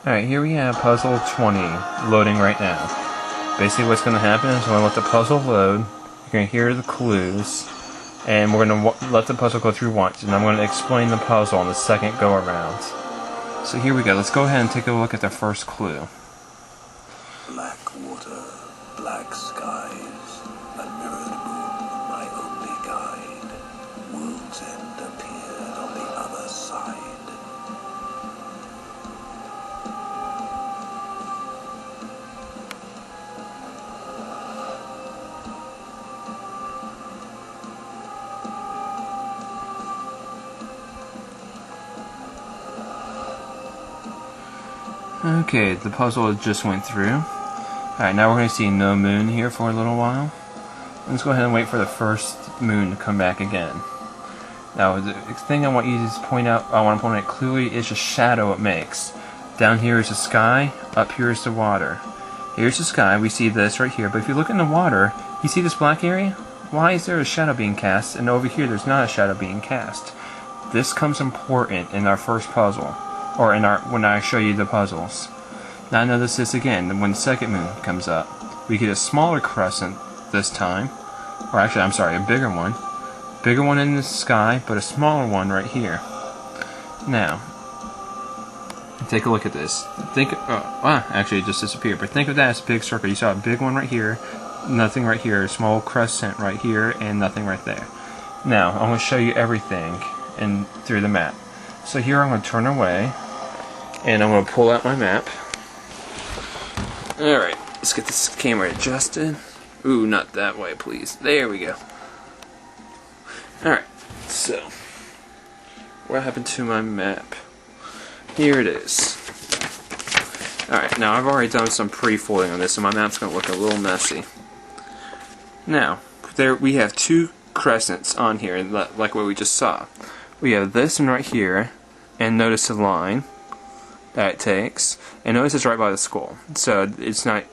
Alright, here we have puzzle 20 loading right now. Basically what's going to happen is when I let the puzzle load, you're going to hear the clues, and we're going to let the puzzle go through once, and I'm going to explain the puzzle on the second go around. So here we go, let's go ahead and take a look at the first clue. Black water, black skies, a mirrored moon, my only guide. World's end appeared on the other side. Okay, the puzzle just went through. Alright, now we're going to see no moon here for a little while. Let's go ahead and wait for the first moon to come back again. Now, the thing I want you to point out clearly is the shadow it makes. Down here is the sky, up here is the water. Here's the sky, we see this right here, but if you look in the water, you see this black area? Why is there a shadow being cast, and over here there's not a shadow being cast? This comes important in our first puzzle. Or when I show you the puzzles. Now notice this again, when the second moon comes up. We get a smaller crescent this time. Or actually, I'm sorry, a bigger one. Bigger one in the sky, but a smaller one right here. Now, take a look at this. Actually it just disappeared, but think of that as a big circle. You saw a big one right here, nothing right here, a small crescent right here, and nothing right there. Now, I'm going to show you everything through the map. So here I'm going to turn away, and I'm going to pull out my map. Alright, let's get this camera adjusted. Ooh, not that way, please. There we go. Alright, so, what happened to my map? Here it is. Alright, now I've already done some pre-folding on this, so my map's going to look a little messy. Now, there we have two crescents on here, like what we just saw. We have this one right here, and notice the line that it takes, and notice it's right by the skull, so it's not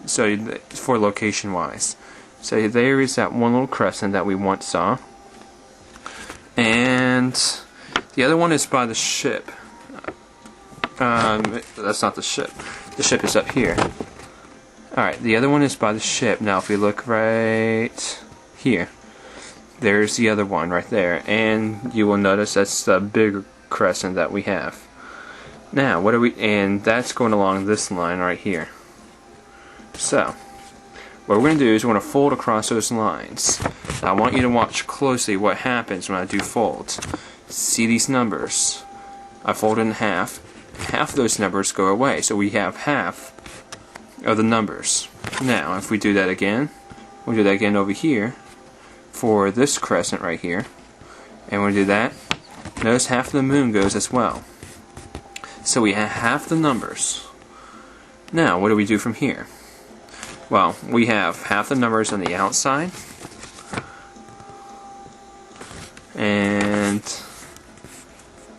for location wise. So there is that one little crescent that we once saw, and the other one is by the ship. That's not the ship. The ship is up here. Alright, the other one is by the ship. Now if we look right here, there's the other one right there, and you will notice that's the bigger crescent that we have. Now, and that's going along this line right here. So, what we're going to do is we're going to fold across those lines. Now, I want you to watch closely what happens when I do folds. See these numbers. I fold in half. Half of those numbers go away, so we have half of the numbers. Now, if we do that again, we'll do that again over here for this crescent right here, and we'll do that. Notice half of the moon goes as well. So we have half the numbers. Now, what do we do from here? Well, we have half the numbers on the outside,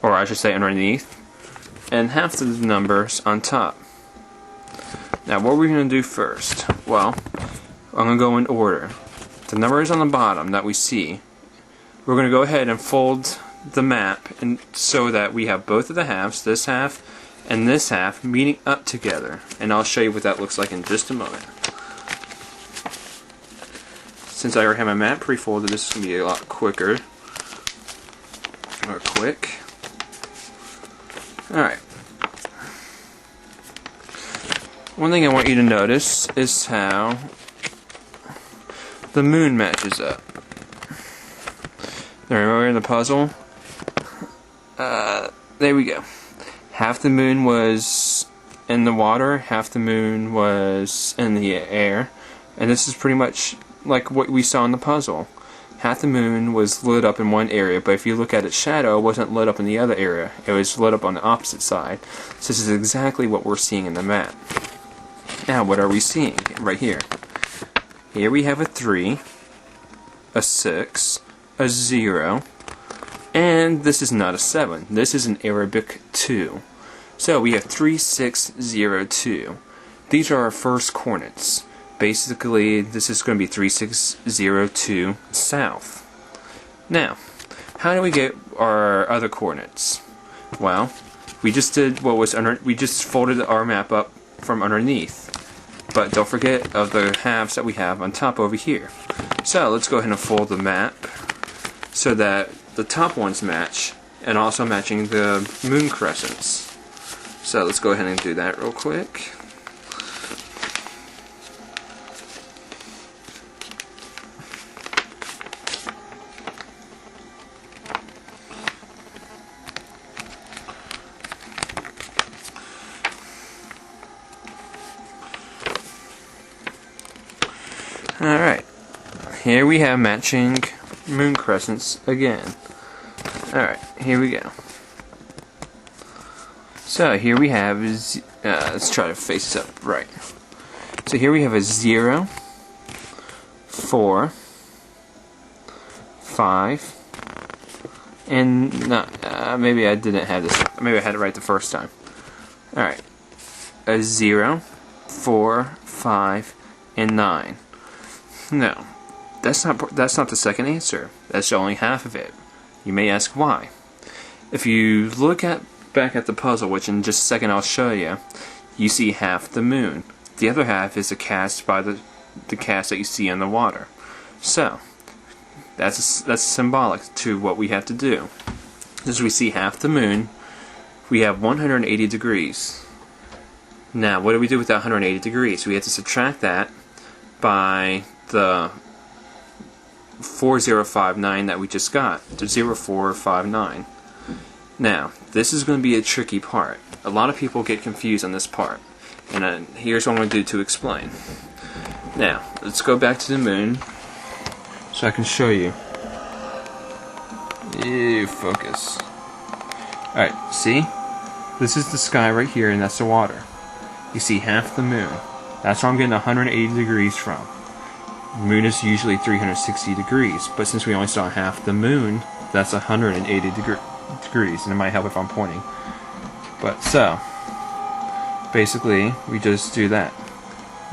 or I should say underneath, and half the numbers on top. Now, what are we going to do first? Well, I'm going to go in order. The numbers on the bottom that we see, we're going to go ahead and fold the map so that we have both of the halves, this half and this half, meeting up together. And I'll show you what that looks like in just a moment. Since I already have my map pre-folded, this is going to be a lot quicker. Or quick. Alright. One thing I want you to notice is how the moon matches up. Remember in the puzzle? There we go. Half the moon was in the water, half the moon was in the air, and this is pretty much like what we saw in the puzzle. Half the moon was lit up in one area, but if you look at its shadow, it wasn't lit up in the other area. It was lit up on the opposite side. So this is exactly what we're seeing in the map. Now, what are we seeing right here? Here we have a 3, a 6, a 0, and this is not a 7. This is an Arabic 2. So we have 3, 6, 0, 2. These are our first coordinates. Basically, this is going to be 3, 6, 0, 2 south. Now, how do we get our other coordinates? Well, we just did what was under. We just folded our map up from underneath, but don't forget of the halves that we have on top over here. So let's go ahead and fold the map so that the top ones match, and also matching the moon crescents. So let's go ahead and do that real quick. Alright, here we have matching moon crescents again. Alright, here we go. So here we have, let's try to face this up right. So here we have a 0, 4, 5, and maybe I didn't have this, maybe I had it right the first time. Alright, a 0, 4, 5, and 9. No, that's not the second answer. That's only half of it. You may ask why. If you look back at the puzzle, which in just a second I'll show you, you see half the moon. The other half is the cast by the cast that you see in the water. So that's symbolic to what we have to do. As we see half the moon, we have 180 degrees. Now, what do we do with that 180 degrees? We have to subtract that by the 4059 that we just got, the 0459. Now, this is going to be a tricky part. A lot of people get confused on this part, and here's what I'm going to do to explain. Now, let's go back to the moon so I can show you. Ew, focus. Alright, see? This is the sky right here, and that's the water. You see half the moon. That's where I'm getting 180 degrees from. The moon is usually 360 degrees, but since we only saw half the moon, that's 180 degrees, and it might help if I'm pointing. But so, basically, we just do that.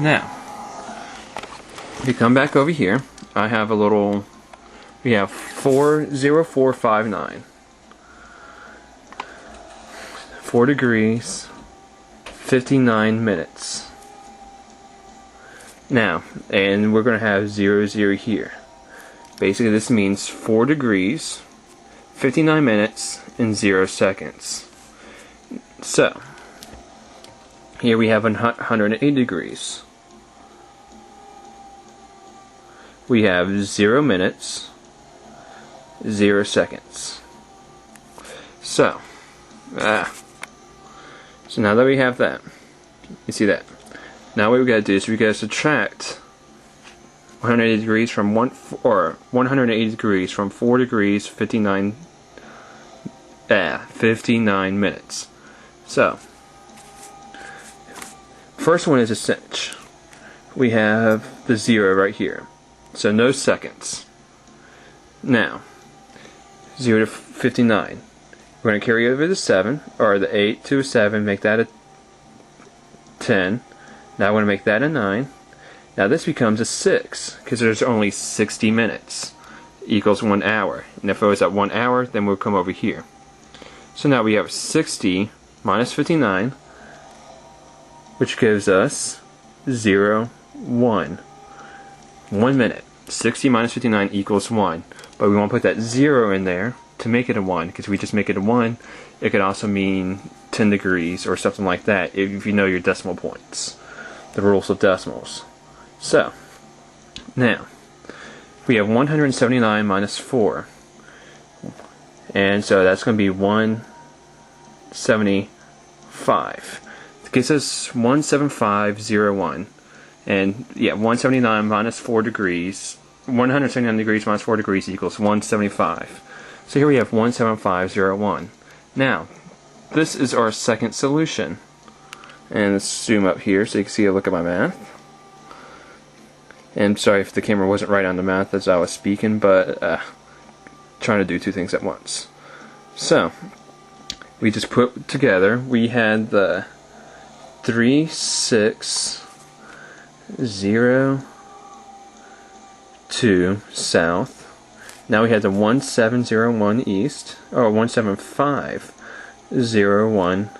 Now, if you come back over here, I have a little, we have 40459. 4 degrees, 59 minutes. Now, and we're going to have 0, 0 here. Basically, this means 4 degrees, 59 minutes, and 0 seconds. So, here we have 180 degrees. We have 0 minutes, 0 seconds. So now that we have that, you see that. Now what we gotta do is we gotta subtract 180 degrees from 180 degrees from 4 degrees 59 minutes. So first one is a cinch. We have the 0 right here, so no seconds. Now 0 to 59. We're going to carry over the 7, or the 8 to a 7, make that a 10. Now we're going to make that a 9. Now this becomes a 6, because there's only 60 minutes equals 1 hour. And if it was at 1 hour, then we'll come over here. So now we have 60 minus 59, which gives us 0, 1. 1 minute. 60 minus 59 equals 1. But we want to put that 0 in there to make it a 1, because if we just make it a 1, it could also mean 10 degrees or something like that if you know your decimal points, the rules of decimals. So, now, we have 179 minus 4, and so that's going to be 175. It gives us 17501, and yeah, 179 minus 4 degrees, 179 degrees minus 4 degrees equals 175. So here we have 17501. Now, this is our second solution. And let's zoom up here so you can see a look at my math. And sorry if the camera wasn't right on the math as I was speaking, but trying to do two things at once. So, we just put together, we had the 3, 6, 0, 2 south. Now we had the 1701 east, or 175 0, 1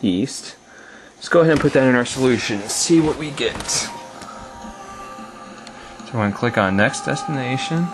east. Let's go ahead and put that in our solution and see what we get. So I'm going to click on next destination.